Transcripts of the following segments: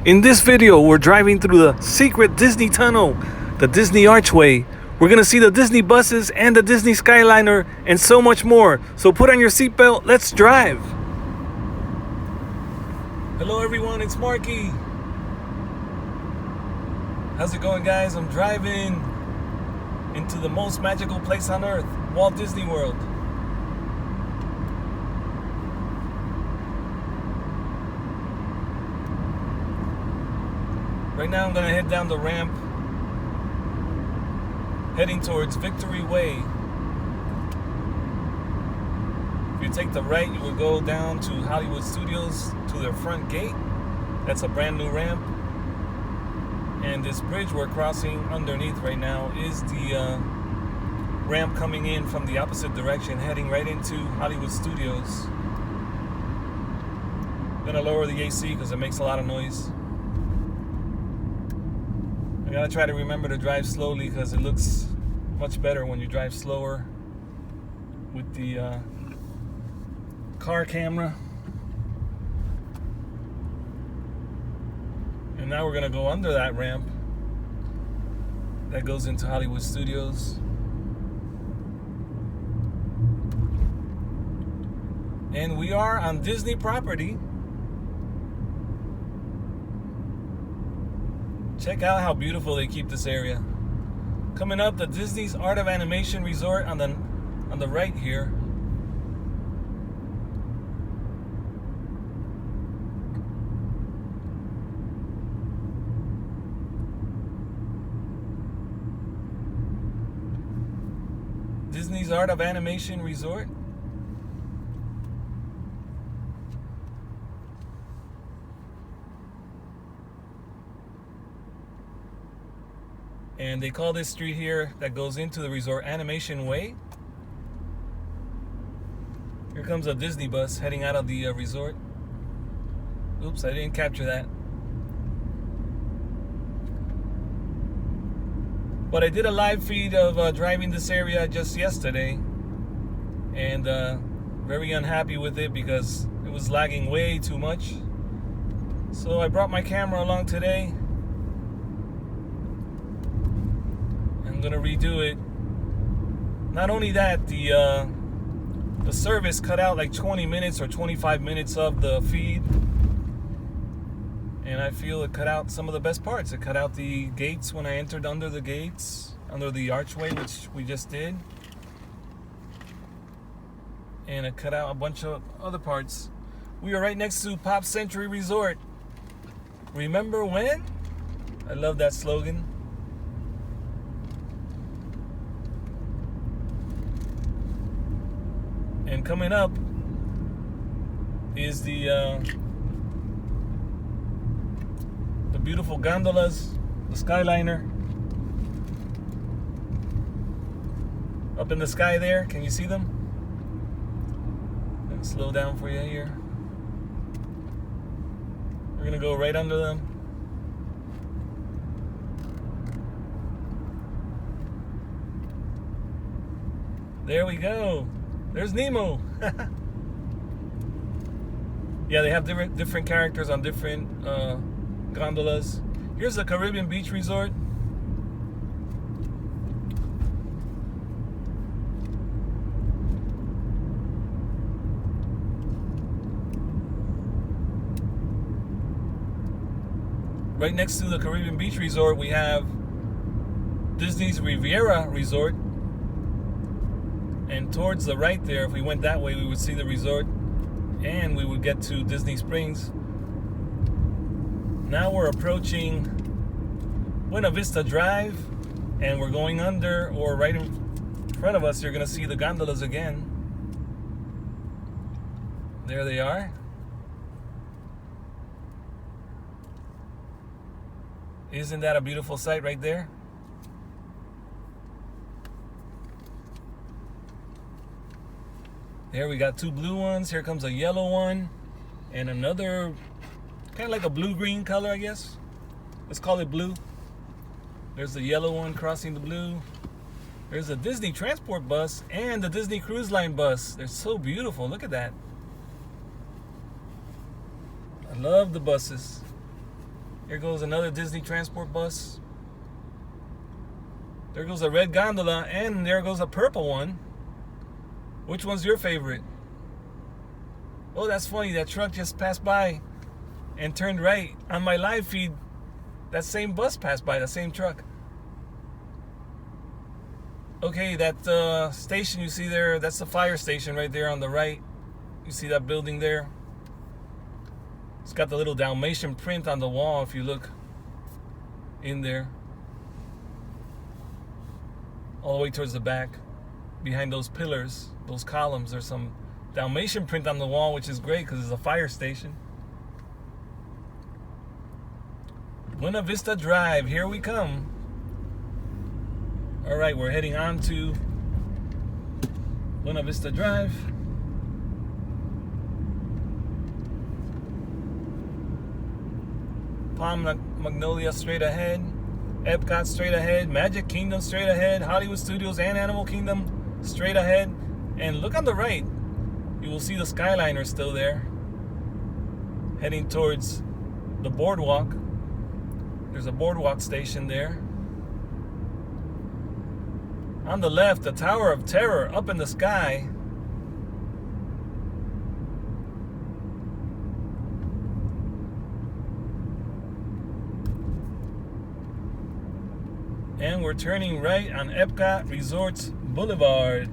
In this video, we're driving through the secret Disney tunnel, the Disney Archway. We're gonna see the Disney buses and the Disney skyliner and so much more. So put on your seatbelt, let's drive. Hello everyone, it's Marky. How's it going, guys? I'm driving into the most magical place on earth, Walt Disney World. Right now I'm gonna head down the ramp, heading towards Victory Way. If you take the right, you will go down to Hollywood Studios to their front gate. That's a brand new ramp. And this bridge we're crossing underneath right now is the ramp coming in from the opposite direction, heading right into Hollywood Studios. I'm gonna lower the AC because it makes a lot of noise. I gotta try to remember to drive slowly because it looks much better when you drive slower with the car camera. And now we're gonna go under that ramp that goes into Hollywood Studios. And we are on Disney property. Check out how beautiful they keep this area. Coming up, the Disney's Art of Animation Resort on the right here. Disney's Art of Animation Resort. And they call this street here that goes into the resort Animation Way. Here comes a Disney bus heading out of the resort. Oops, I didn't capture that. But I did a live feed of driving this area just yesterday. And very unhappy with it because it was lagging way too much. So I brought my camera along today. I'm gonna redo it. Not only that, the service cut out like 20 minutes or 25 minutes of the feed, and I feel it cut out some of the best parts. It cut out the gates when I entered under the gates, under the archway, which we just did, and it cut out a bunch of other parts. We are right next to Pop Century Resort. Remember when? I love that slogan. And coming up is the beautiful gondolas, the skyliner. Up in the sky there, can you see them? Let me slow down for you here. We're gonna go right under them. There we go. There's Nemo. Yeah, they have different characters on different gondolas. Here's the Caribbean Beach Resort. Right next to the Caribbean Beach Resort, we have Disney's Riviera Resort. And towards the right there, if we went that way, we would see the resort and we would get to Disney Springs. Now we're approaching Buena Vista Drive and we're going under, or right in front of us, you're gonna see the gondolas again. There they are. Isn't that a beautiful sight right there? There we got two blue ones. Here comes a yellow one and another kind of like a blue-green color, I guess. Let's call it blue. There's the yellow one crossing the blue. There's a Disney transport bus and the Disney Cruise Line bus. They're so beautiful. Look at that. I love the buses. Here goes another Disney transport bus. There goes a red gondola, and there goes a purple one. Which one's your favorite? Oh, that's funny. That truck just passed by and turned right. On my live feed, that same bus passed by, the same truck. Okay, that station you see there, that's the fire station right there on the right. You see that building there? It's got the little Dalmatian print on the wall if you look in there. All the way towards the back. Behind those pillars, those columns, there's some Dalmatian print on the wall, which is great because it's a fire station. Buena Vista Drive, here we come. All right, we're heading on to Buena Vista Drive. Palm Magnolia straight ahead. Epcot straight ahead. Magic Kingdom straight ahead. Hollywood Studios and Animal Kingdom straight ahead. And look on the right. You will see the skyliner still there. Heading towards the boardwalk. There's a boardwalk station there. On the left, the Tower of Terror up in the sky. And we're turning right on Epcot Resorts Boulevard.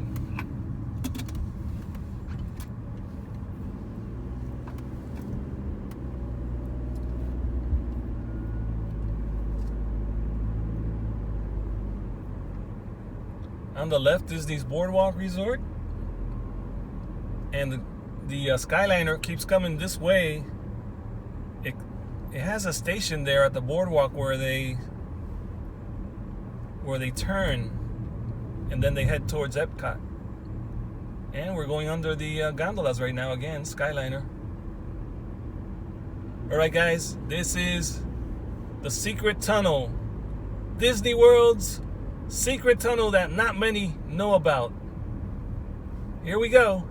On the left, Disney's Boardwalk Resort. And the Skyliner keeps coming this way. It has a station there at the boardwalk where they turn and then they head towards Epcot. And we're going under the gondolas right now again, Skyliner. Alright guys, this is the secret tunnel. Disney World's secret tunnel that not many know about. Here we go.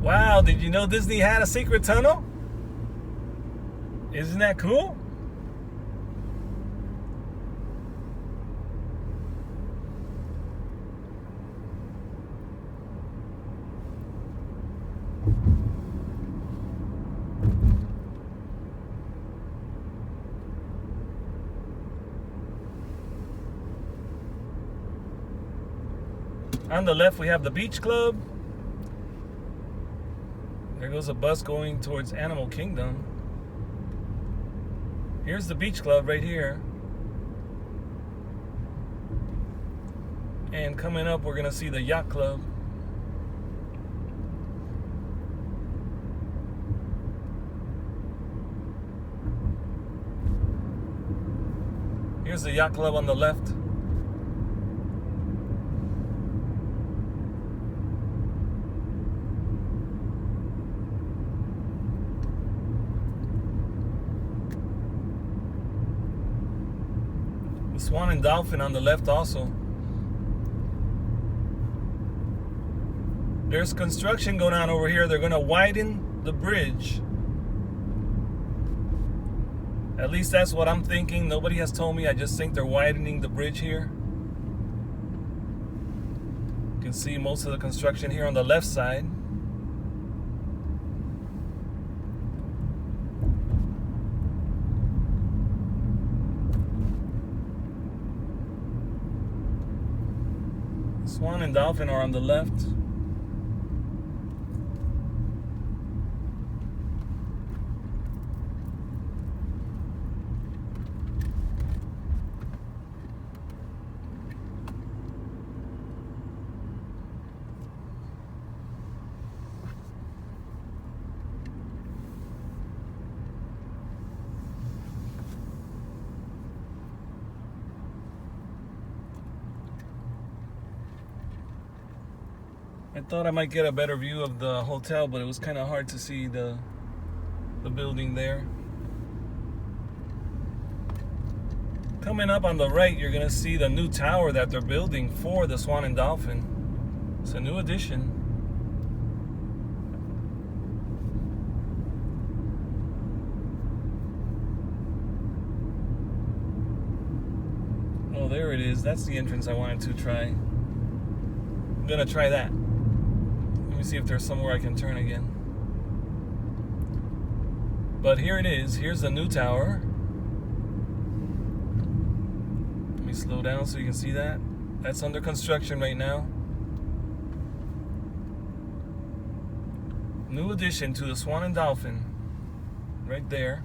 Wow, did you know Disney had a secret tunnel? Isn't that cool? On the left, we have the Beach Club. There goes a bus going towards Animal Kingdom. Here's the Beach Club right here. And coming up, we're going to see the Yacht Club. Here's the Yacht Club on the left. Swan and Dolphin on the left also. There's construction going on over here. They're going to widen the bridge. At least that's what I'm thinking. Nobody has told me. I just think they're widening the bridge here. You can see most of the construction here on the left side. Swan and Dolphin are on the left. I thought I might get a better view of the hotel, but it was kind of hard to see the building there. Coming up on the right, you're gonna see the new tower that they're building for the Swan and Dolphin. It's a new addition. Oh, there it is. That's the entrance I wanted to try. I'm gonna try that. Let me see if there's somewhere I can turn again. But here it is. Here's the new tower. Let me slow down so you can see that. That's under construction right now. New addition to the Swan and Dolphin. Right there.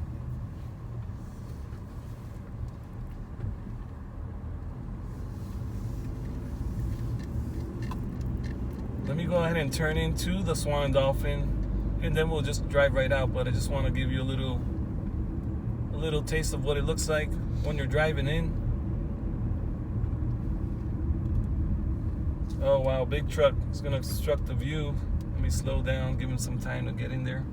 Let me go ahead and turn into the Swan and Dolphin, and then we'll just drive right out. But I just want to give you a little taste of what it looks like when you're driving in. Oh wow, big truck. It's gonna obstruct the view. Let me slow down, give him some time to get in there.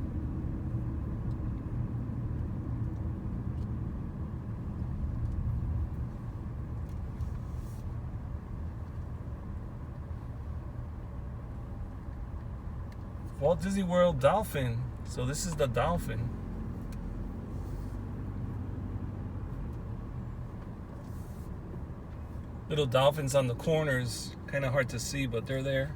Walt Disney World Dolphin. So this is the Dolphin. Little dolphins on the corners. Kind of hard to see, but they're there.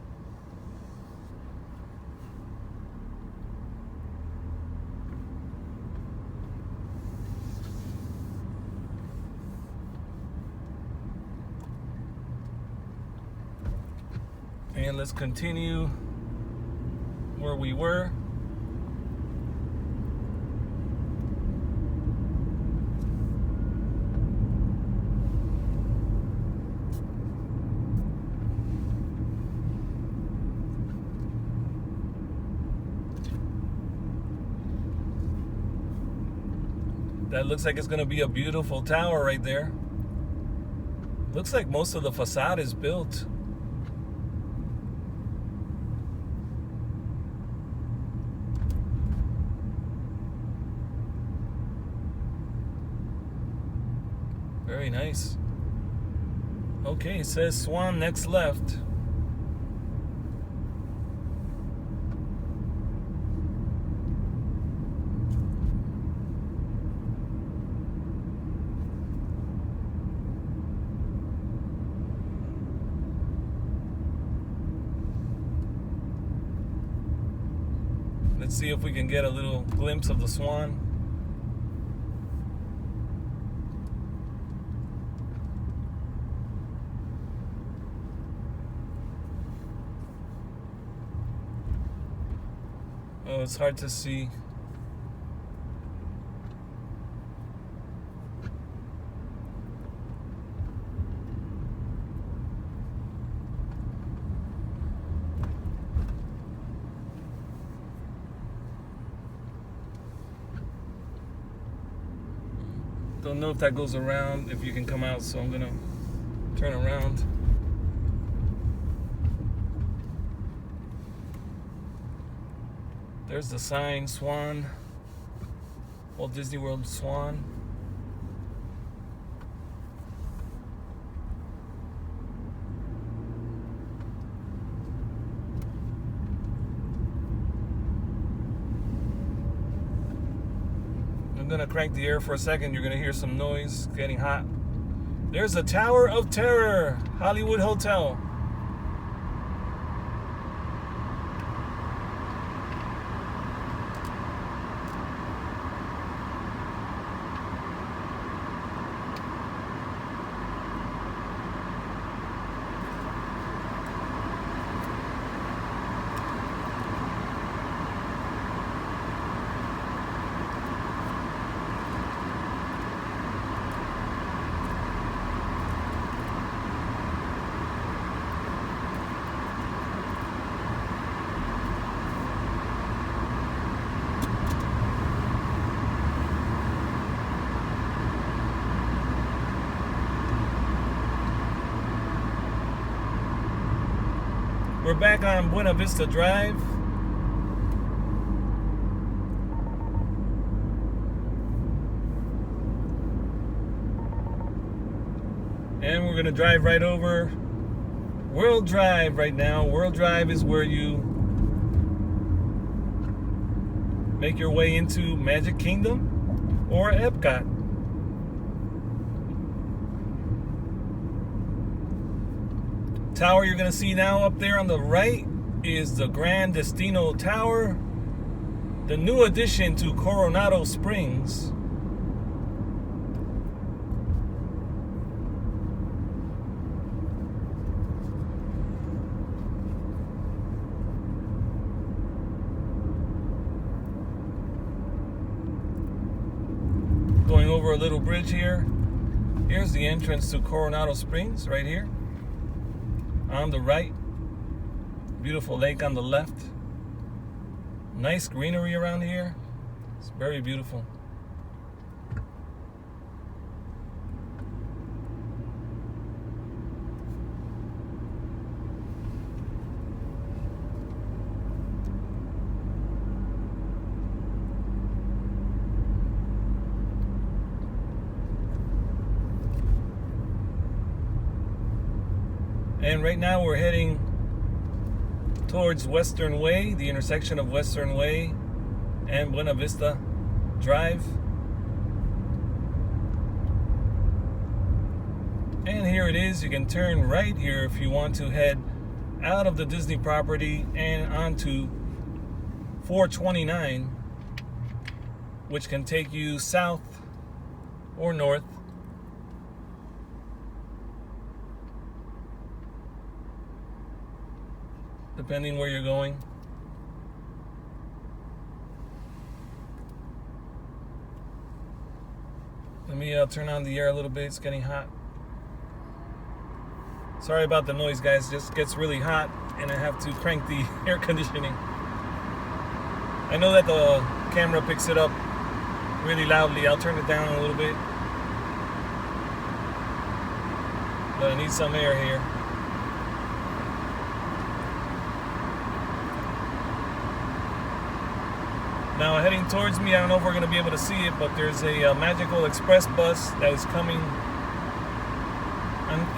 And let's continue where we were. That looks like it's going to be a beautiful tower right there. Looks like most of the facade is built. Very nice. Okay, it says Swan next left. Let's see if we can get a little glimpse of the Swan. Oh, it's hard to see. Don't know if that goes around, if you can come out, so I'm gonna turn around. There's the sign, Swan, Walt Disney World Swan. I'm gonna crank the air for a second. You're gonna hear some noise, getting hot. There's the Tower of Terror, Hollywood Hotel. We're back on Buena Vista Drive. And we're gonna drive right over World Drive right now. World Drive is where you make your way into Magic Kingdom or Epcot. Tower you're gonna see now up there on the right is the Gran Destino Tower, the new addition to Coronado Springs. Going over a little bridge here. Here's the entrance to Coronado Springs right here. On the right, beautiful lake on the left. Nice greenery around here. It's very beautiful. And right now we're heading towards Western Way, the intersection of Western Way and Buena Vista Drive. And here it is. You can turn right here if you want to head out of the Disney property and onto 429, which can take you south or north. Depending where you're going. Let me turn on the air a little bit. It's getting hot. Sorry about the noise, guys. It just gets really hot and I have to crank the air conditioning. I know that the camera picks it up really loudly. I'll turn it down a little bit. But I need some air here. Now heading towards me, I don't know if we're going to be able to see it, but there's a Magical Express bus that is coming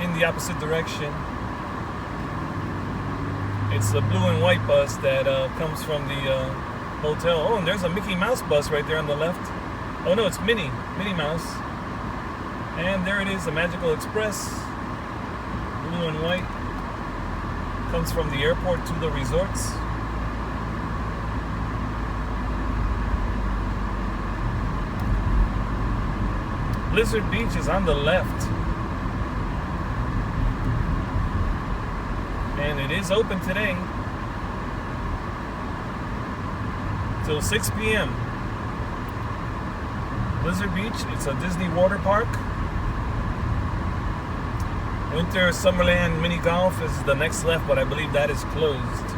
in the opposite direction. It's the blue and white bus that comes from the hotel. Oh, and there's a Mickey Mouse bus right there on the left. Oh no, it's Minnie Mouse. And there it is, the Magical Express, blue and white. Comes from the airport to the resorts. Blizzard Beach is on the left. And it is open today till 6 p.m. Blizzard Beach, it's a Disney water park. Winter Summerland Mini Golf is the next left, but I believe that is closed.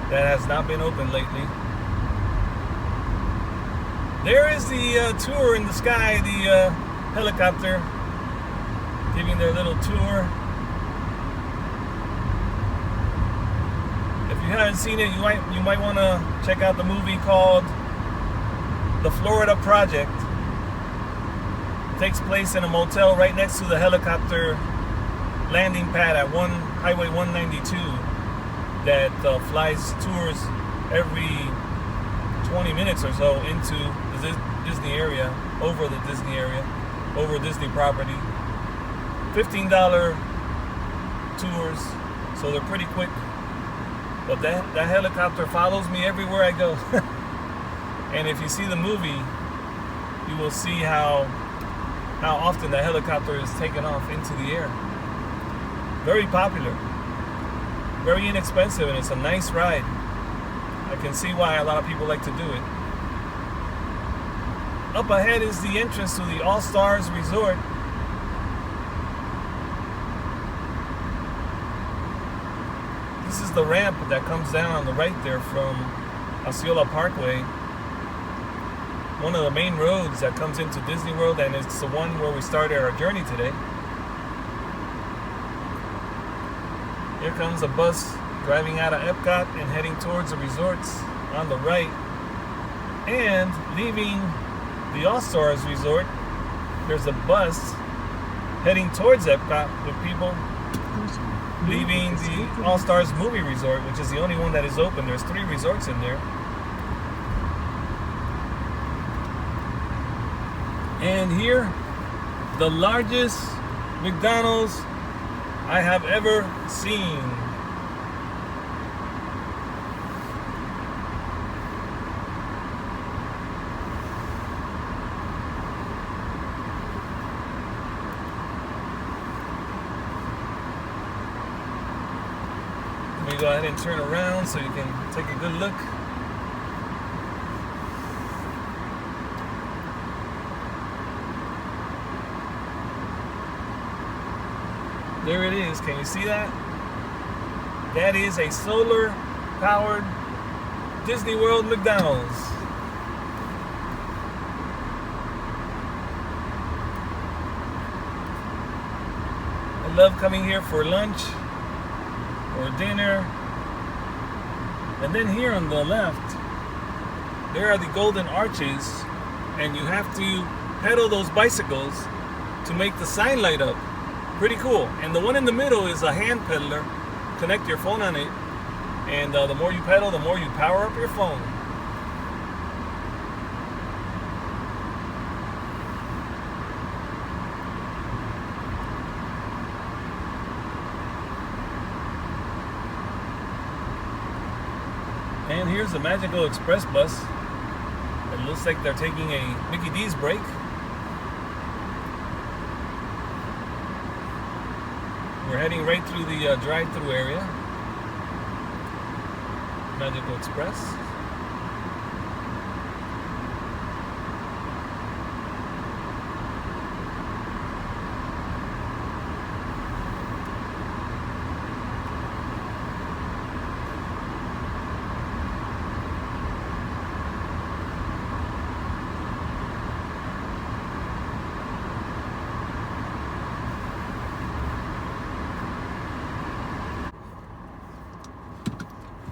That has not been open lately. There is the tour in the sky, the helicopter giving their little tour. If you haven't seen it, you might want to check out the movie called The Florida Project. It takes place in a motel right next to the helicopter landing pad at Highway 192 that flies tours every 20 minutes or so into the Disney area, over Disney property. $15 tours, so they're pretty quick. But that helicopter follows me everywhere I go. And if you see the movie, you will see how often the helicopter is taken off into the air. Very popular, very inexpensive, and it's a nice ride. I can see why a lot of people like to do it. Up ahead is the entrance to the All Stars Resort. This is the ramp that comes down on the right there from Osceola Parkway. One of the main roads that comes into Disney World, and it's the one where we started our journey today. Here comes a bus driving out of Epcot and heading towards the resorts on the right. And leaving the All-Stars Resort, there's a bus heading towards Epcot with people leaving the All-Stars Movie Resort, which is the only one that is open. There's 3 resorts in there. And here, the largest McDonald's I have ever seen. Let me go ahead and turn around so you can take a good look. There it is. Can you see that? That is a solar-powered Disney World McDonald's. I love coming here for lunch or dinner. And then here on the left, there are the golden arches, and you have to pedal those bicycles to make the sign light up. Pretty cool. And the one in the middle is a hand pedaler. Connect your phone on it, and the more you pedal, the more you power up your phone. And here's the Magical Express bus. It looks like they're taking a Mickey D's break. We're heading right through the drive-through area. Magical Express.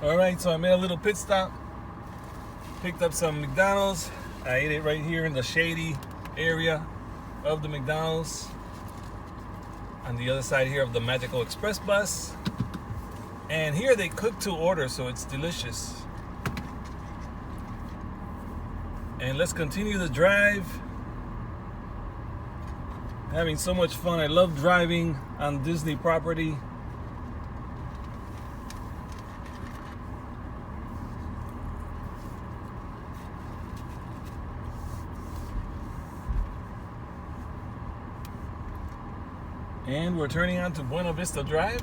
Alright, so I made a little pit stop, picked up some McDonald's. I ate it right here in the shady area of the McDonald's on the other side here of the Magical Express bus. And here they cook to order, so it's delicious. And let's continue the drive. Having so much fun. I love driving on Disney property. And we're turning onto Buena Vista Drive.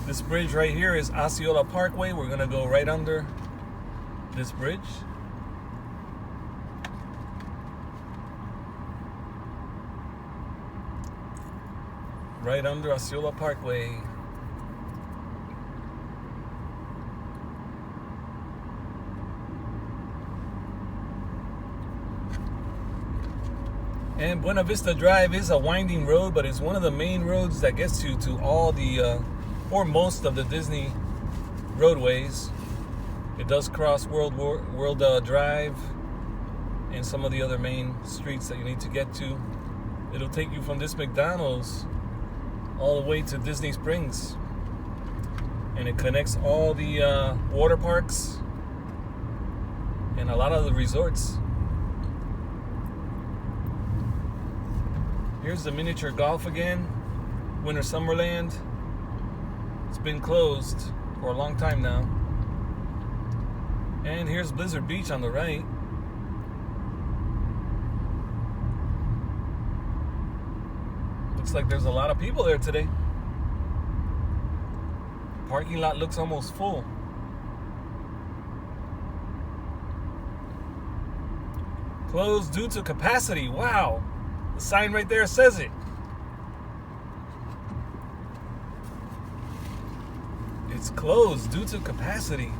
This bridge right here is Osceola Parkway. We're gonna go right under this bridge. Right under Osceola Parkway. And Buena Vista Drive is a winding road, but it's one of the main roads that gets you to all the, or most of the Disney roadways. It does cross World Drive and some of the other main streets that you need to get to. It'll take you from this McDonald's all the way to Disney Springs. And it connects all the water parks and a lot of the resorts. Here's the miniature golf again, Winter Summerland. It's been closed for a long time now. And here's Blizzard Beach on the right. Looks like there's a lot of people there today. Parking lot looks almost full. Closed due to capacity. Wow. The sign right there says it. It's closed due to capacity.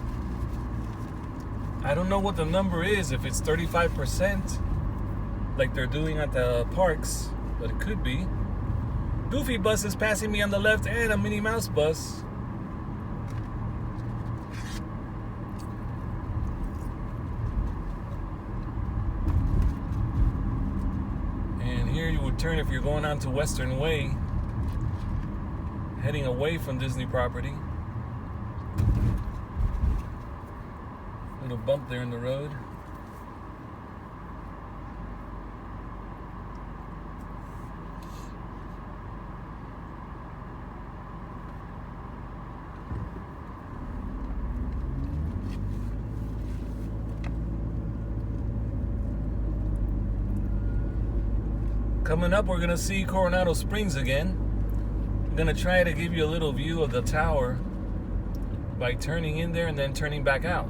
I don't know what the number is, if it's 35% like they're doing at the parks, but it could be. Goofy bus is passing me on the left and a Minnie Mouse bus. And here you would turn if you're going on to Western Way, heading away from Disney property. Little bump there in the road. Coming up, we're gonna see Coronado Springs again. I'm gonna try to give you a little view of the tower by turning in there and then turning back out.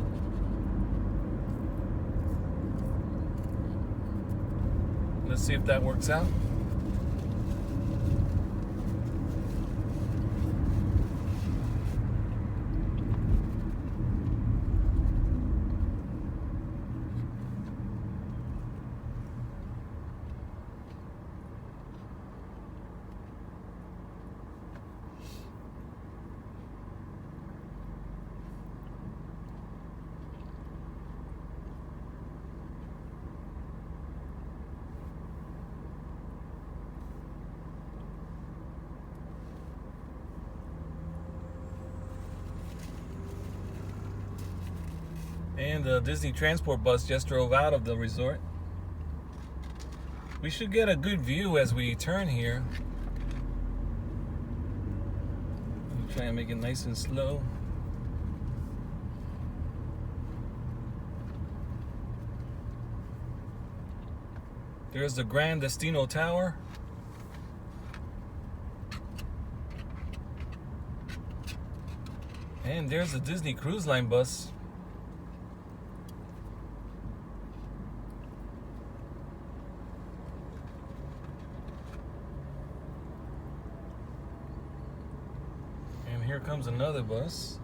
Let's see if that works out. And the Disney transport bus just drove out of the resort. We should get a good view as we turn here. We'll try and make it nice and slow. There's the Grand Destino Tower. And there's the Disney Cruise Line bus. Here comes another bus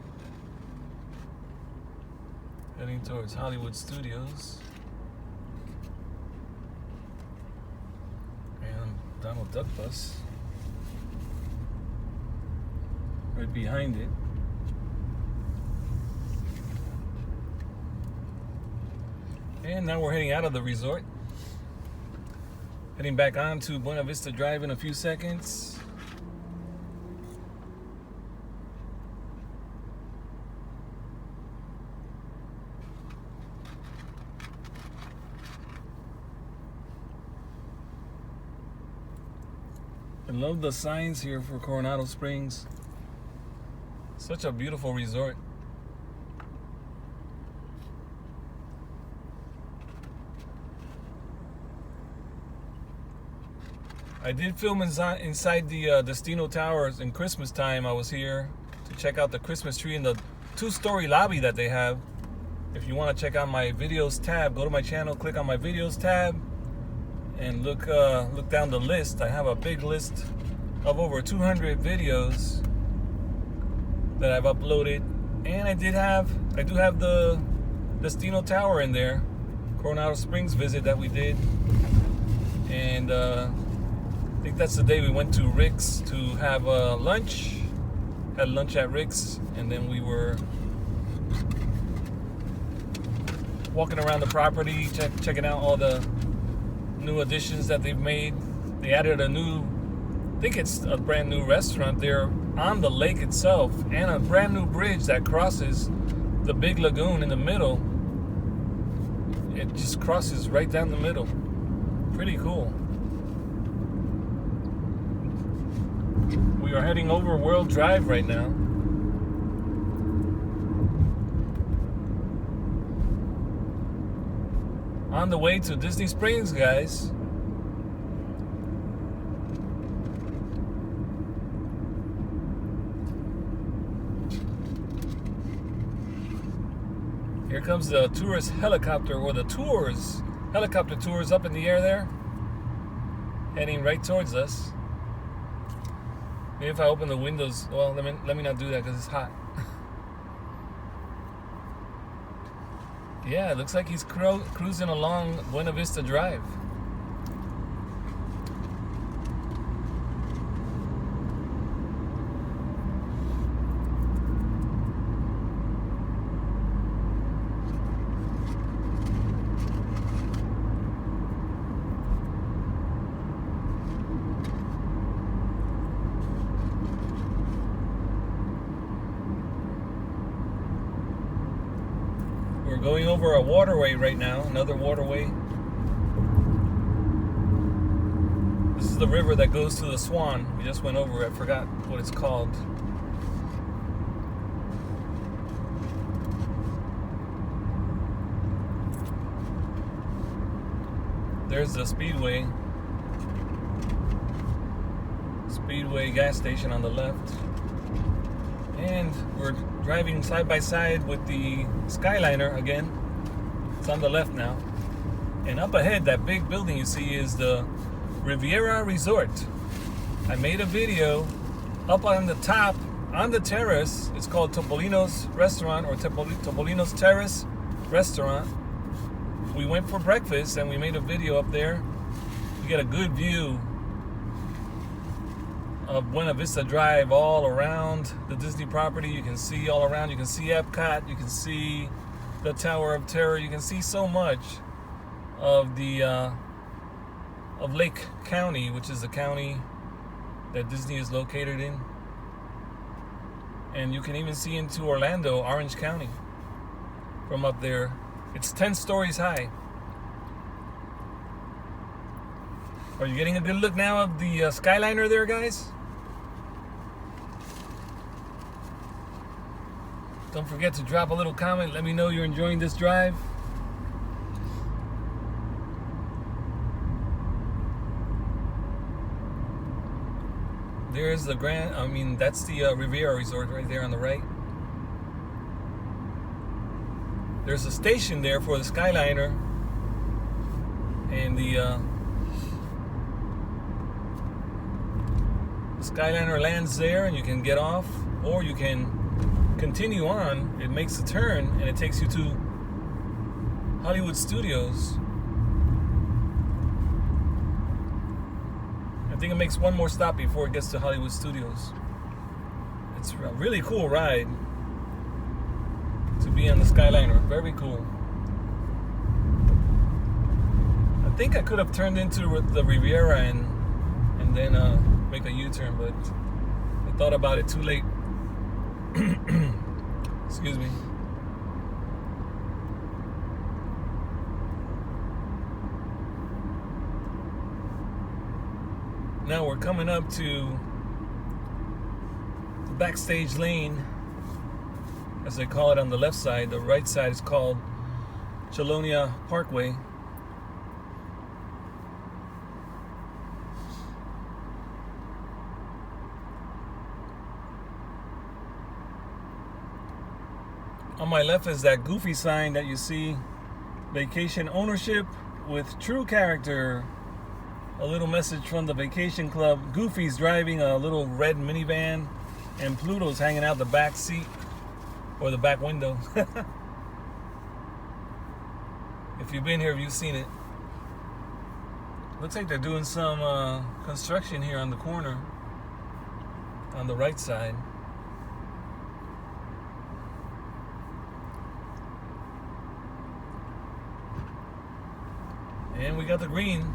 heading towards Hollywood Studios. And Donald Duck bus right behind it. And now we're heading out of the resort, heading back on to Buena Vista Drive in a few seconds. I love the signs here for Coronado Springs. Such a beautiful resort. I did film inside the Destino Towers in Christmas time. I was here to check out the Christmas tree in the 2-story lobby that they have. If you want to check out my videos tab, go to my channel, click on my videos tab, and look down the list. I have a big list of over 200 videos that I've uploaded, and I do have the Destino Tower in there, Coronado Springs visit that we did, and I think that's the day we went to Rick's to have lunch. Had lunch at Rick's, and then we were walking around the property, checking out all the new additions that they've made. They added a new, I think it's a brand new restaurant there on the lake itself, and a brand new bridge that crosses the big lagoon in the middle. It just crosses right down the middle. Pretty cool. We are heading over World Drive right now. On the way to Disney Springs, guys. Here comes the tourist helicopter, or the tours, helicopter tours up in the air there, heading right towards us. Maybe if I open the windows, well, let me not do that because it's hot. Yeah, it looks like he's cruising along Buena Vista Drive. Going over a waterway right now, another waterway. This is the river that goes to the Swan. We just went over it. I forgot what it's called. There's the Speedway. Speedway gas station on the left. And we're driving side by side with the skyliner again. It's on the left now. And up ahead, that big building you see is the Riviera Resort. I made a video up on the top, on the terrace. It's called Topolino's Restaurant, or Topolino's Terrace Restaurant. We went for breakfast and we made a video up there. You get a good view of Buena Vista Drive all around the Disney property. You can see all around. You can see Epcot. You can see the Tower of Terror. You can see so much of the of Lake County, which is the county that Disney is located in. And you can even see into Orlando, Orange County, from up there. It's 10 stories high. Are you getting a good look now of the skyliner there, guys? Don't forget to drop a little comment. Let me know you're enjoying this drive. There's the that's the Riviera Resort right there on the right. There's a station there for the skyliner, and the skyliner lands there, and you can get off, or you can continue on. It makes a turn and it takes you to Hollywood Studios. I think it makes one more stop before it gets to Hollywood Studios. It's a really cool ride to be on the skyliner. Very cool. I think I could have turned into the Riviera and then make a U-turn, but I thought about it too late. Excuse me. Now we're coming up to the backstage lane, as they call it on the left side. The right side is called Chelonia Parkway. On my left is that Goofy sign that you see. Vacation ownership with true character. A little message from the vacation club. Goofy's driving a little red minivan, and Pluto's hanging out the back seat, or the back window. If you've been here, you've seen it. Looks like they're doing some construction here on the corner, on the right side. And we got the green.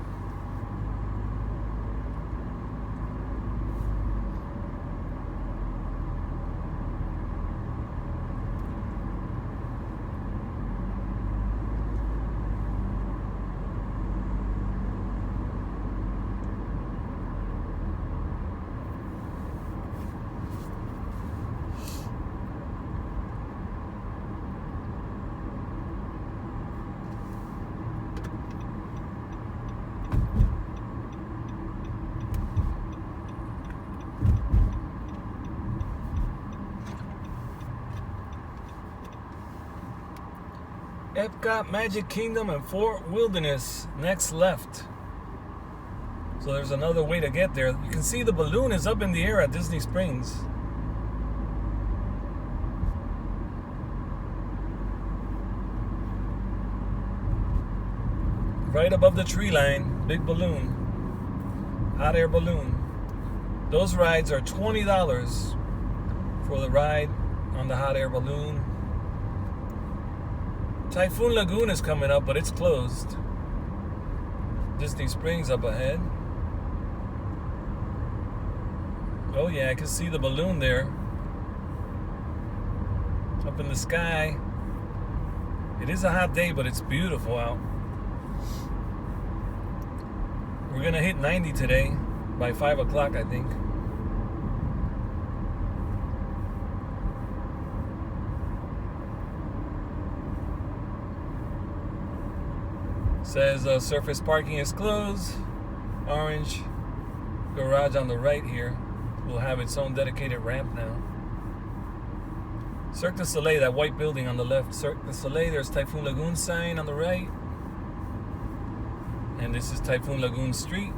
Epcot, Magic Kingdom, and Fort Wilderness. Next left. So there's another way to get there. You can see the balloon is up in the air at Disney Springs. Right above the tree line, big balloon. Hot air balloon. Those rides are $20 for the ride on the hot air balloon. Typhoon Lagoon is coming up, but it's closed. Disney Springs up ahead. Oh yeah, I can see the balloon there. Up in the sky. It is a hot day, but it's beautiful out. We're gonna hit 90 today by 5 o'clock, I think. Says surface parking is closed. Orange garage on the right here will have its own dedicated ramp now. Cirque du Soleil, that white building on the left. Cirque du Soleil, there's Typhoon Lagoon sign on the right. And this is Typhoon Lagoon Street.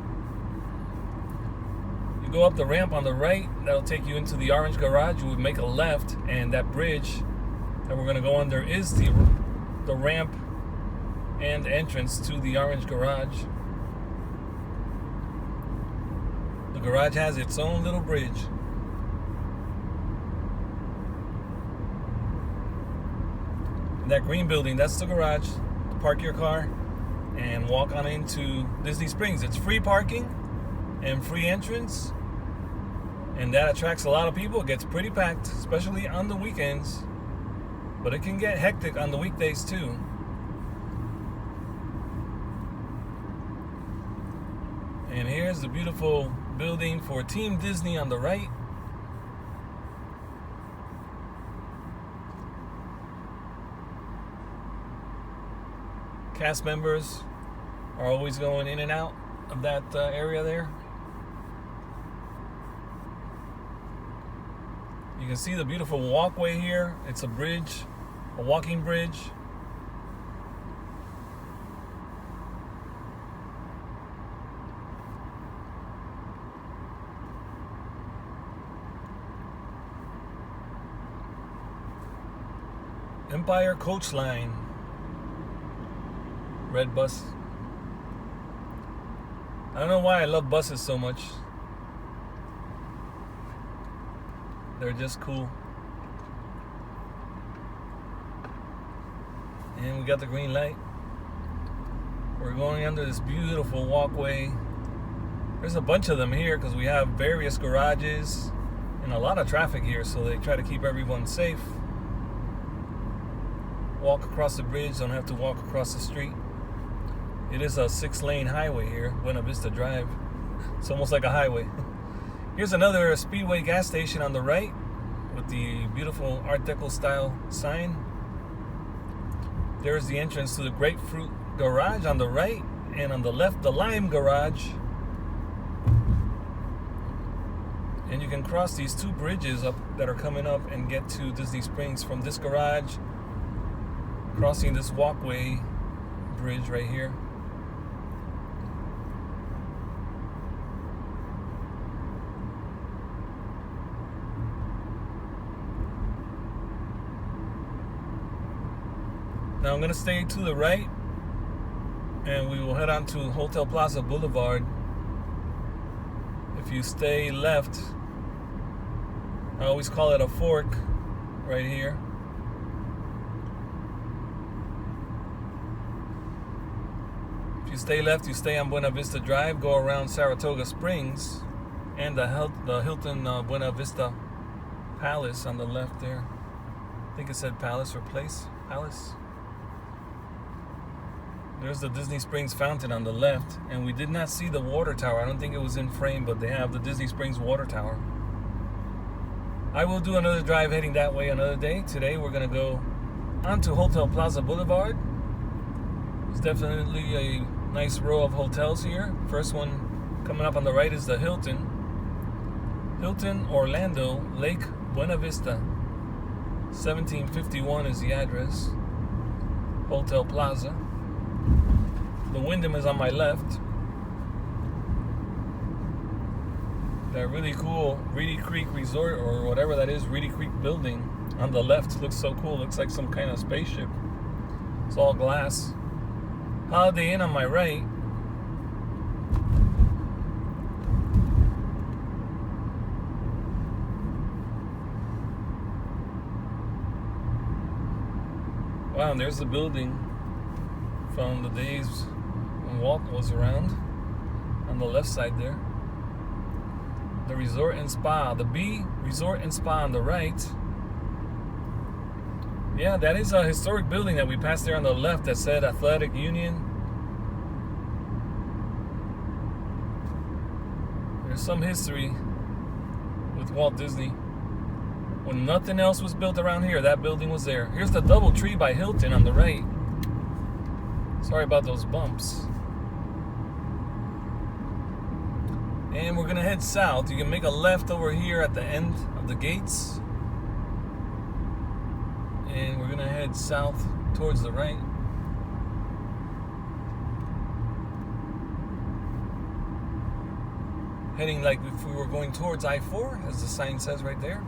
You go up the ramp on the right, that'll take you into the orange garage. You would make a left, and that bridge that we're gonna go under is the ramp and entrance to the orange garage. The garage has its own little bridge. That green building, that's the garage. Park your car and walk on into Disney Springs. It's free parking and free entrance, and that attracts a lot of people. It gets pretty packed, especially on the weekends, but it can get hectic on the weekdays too. And here's the beautiful building for Team Disney on the right. Cast members are always going in and out of that area there. You can see the beautiful walkway here. It's a bridge, a walking bridge. Empire Coach Line. Red bus. I don't know why I love buses so much. They're just cool. And we got the green light. We're going under this beautiful walkway. There's a bunch of them here because we have various garages and a lot of traffic here, so they try to keep everyone safe. Walk across the bridge, don't have to walk across the street. It is a 6-lane highway here, Buena Vista Drive. It's almost like a highway. Here's another Speedway gas station on the right with the beautiful Art Deco style sign. There's the entrance to the Grapefruit Garage on the right, and on the left, the Lime Garage. And you can cross these two bridges up that are coming up and get to Disney Springs from this garage, crossing this walkway bridge right here. Now I'm going to stay to the right, and we will head on to Hotel Plaza Boulevard. If you stay left, I always call it a fork right here. If you stay left, you stay on Buena Vista Drive, go around Saratoga Springs, and the Hilton Buena Vista Palace on the left there. I think it said Palace or Place. Palace. There's the Disney Springs fountain on the left, and we did not see the water tower. I don't think it was in frame, but they have the Disney Springs water tower. I will do another drive heading that way another day. Today we're going to go onto Hotel Plaza Boulevard. It's definitely a nice row of hotels here. First one coming up on the right is the Hilton Orlando Lake Buena Vista. 1751 is the address. Hotel Plaza. The Wyndham is on my left. That really cool Reedy Creek Resort, or whatever that is, Reedy Creek building on the left looks so cool. Looks like some kind of spaceship. It's all glass. Holiday Inn on my right. Wow, and there's the building from the days when Walt was around on the left side there. The Resort and Spa, the B Resort and Spa on the right. Yeah, that is a historic building that we passed there on the left that said Athletic Union. There's some history with Walt Disney. When nothing else was built around here, that building was there. Here's the DoubleTree by Hilton on the right. Sorry about those bumps. And we're gonna head south. You can make a left over here at the end of the gates. And we're gonna head south towards the right. Heading like if we were going towards I-4, as the sign says right there.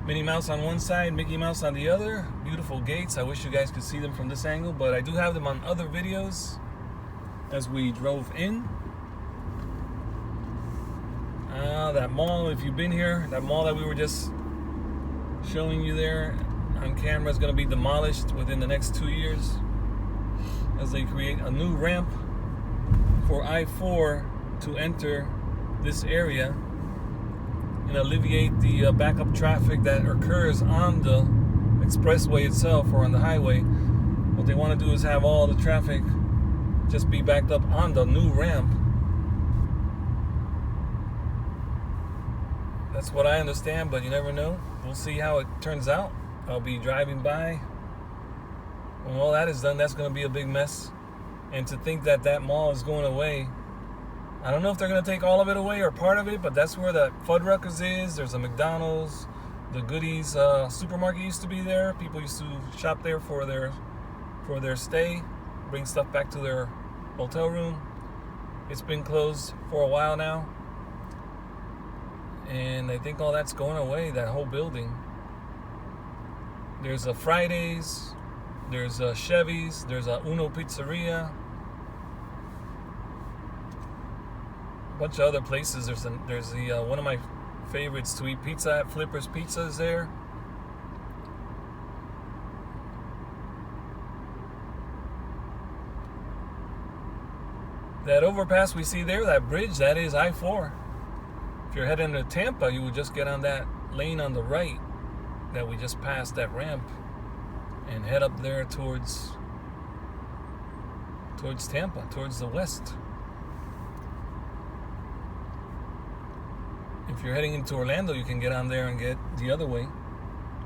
Minnie Mouse on one side, Mickey Mouse on the other. Beautiful gates. I wish you guys could see them from this angle, but I do have them on other videos as we drove in. That mall, if you've been here, that mall that we were just showing you there on camera is going to be demolished within the next 2 years as they create a new ramp for I-4 to enter this area and alleviate the backup traffic that occurs on the expressway itself or on the highway. What they want to do is have all the traffic just be backed up on the new ramp. That's what I understand, but you never know. We'll see how it turns out. I'll be driving by. When all that is done, that's going to be a big mess. And to think that that mall is going away, I don't know if they're going to take all of it away or part of it, but that's where the Fuddruckers is. There's a McDonald's. The Goodies supermarket used to be there. People used to shop there for their stay, bring stuff back to their hotel room. It's been closed for a while now. And I think all that's going away, that whole building. There's a Fridays, there's a Chevy's, there's a Uno Pizzeria. A bunch of other places. There's the one of my favorites to eat pizza at, Flipper's Pizza is there. That overpass we see there, that bridge, that is I-4. If you're heading to Tampa, you would just get on that lane on the right that we just passed, that ramp, and head up there towards Tampa, towards the west. If you're heading into Orlando, you can get on there and get the other way,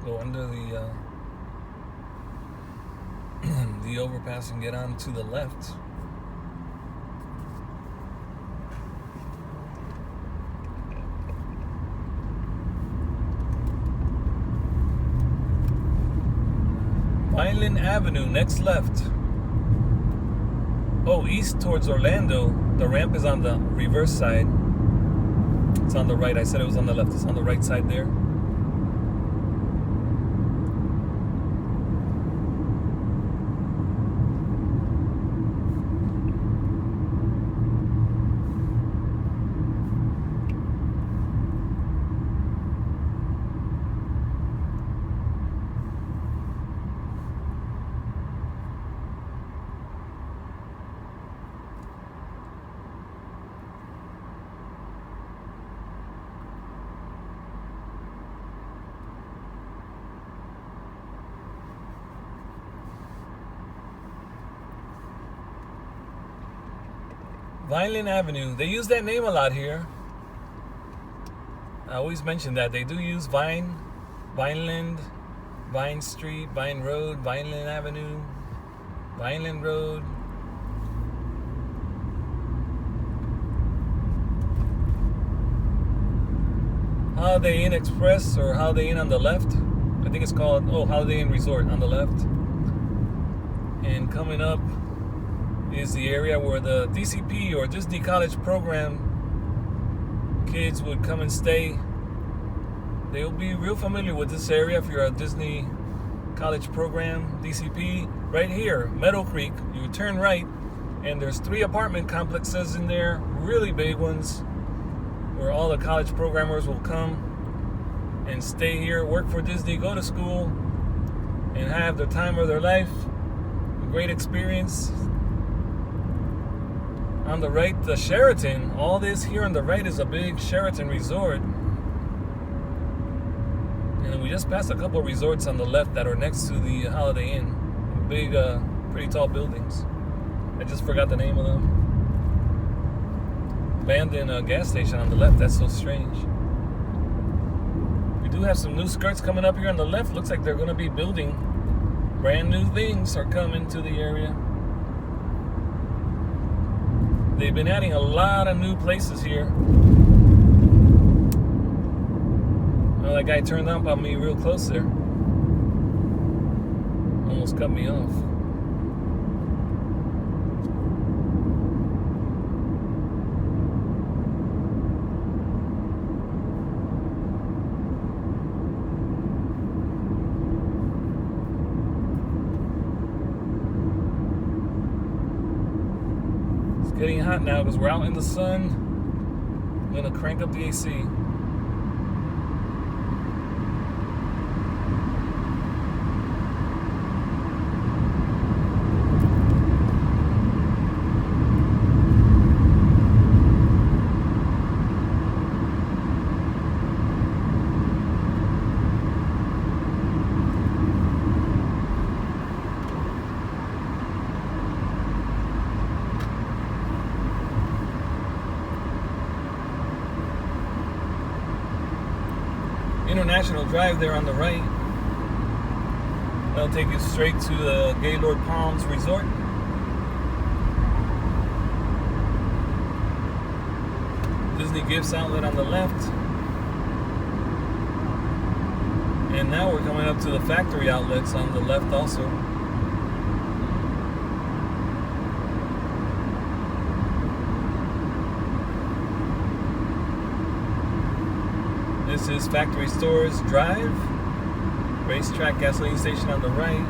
go under the overpass and get on to the left. Vineland Avenue, next left. Oh, east towards Orlando. The ramp is on the reverse side. It's on the right. I said it was on the left. It's on the right side there. Vineland Avenue. They use that name a lot here. I always mention that. They do use Vineland, Vine Street, Vine Road, Vineland Avenue, Vineland Road. Holiday Inn Express or Holiday Inn on the left. I think it's called, Holiday Inn Resort on the left. And coming up is the area where the DCP or Disney College program kids would come and stay. They'll be real familiar with this area if you're a Disney College program, DCP. Right here, Meadow Creek, you turn right, and there's 3 apartment complexes in there, really big ones, where all the college programmers will come and stay here, work for Disney, go to school, and have the time of their life. A great experience. On the right, the Sheraton. All this here on the right is a big Sheraton resort. And we just passed a couple of resorts on the left that are next to the Holiday Inn. Big, pretty tall buildings. I just forgot the name of them. Abandoned gas station on the left. That's so strange. We do have some new skirts coming up here on the left. Looks like they're going to be building. Brand new things are coming to the area. They've been adding a lot of new places here. Oh, that guy turned up on me real close there. Almost cut me off. It's getting hot now because we're out in the sun. I'm gonna crank up the AC. International Drive there on the right. That'll take you straight to the Gaylord Palms Resort. Disney Gifts Outlet on the left. And now we're coming up to the factory outlets on the left also. This is Factory Stores Drive, Racetrack Gasoline Station on the right.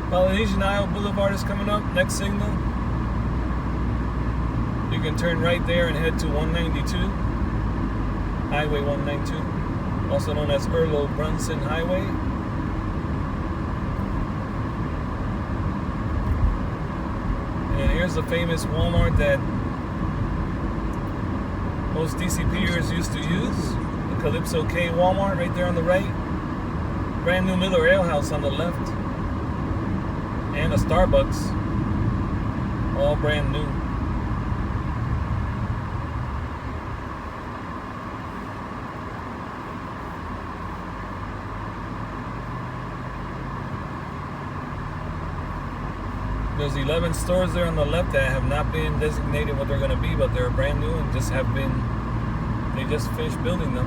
Polynesian Isle Boulevard is coming up, next signal. You can turn right there and head to 192, Highway 192, also known as Erlo Brunson Highway. And here's the famous Walmart that most DCPers used to use, the Calypso K Walmart right there on the right. Brand new Miller Ale House on the left. And a Starbucks, all brand new. There's 11 stores there on the left that have not been designated what they're going to be, but they're brand new and just have been, they just finished building them.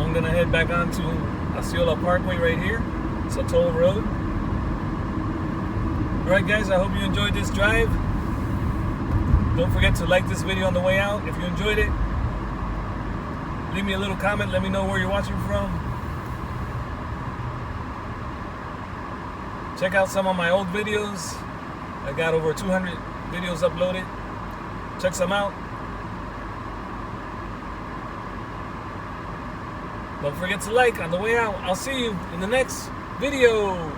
I'm going to head back onto Osceola Parkway right here. It's a toll road. Alright guys, I hope you enjoyed this drive. Don't forget to like this video on the way out. If you enjoyed it, leave me a little comment. Let me know where you're watching from. Check out some of my old videos. I got over 200 videos uploaded. Check some out. Don't forget to like on the way out. I'll see you in the next video.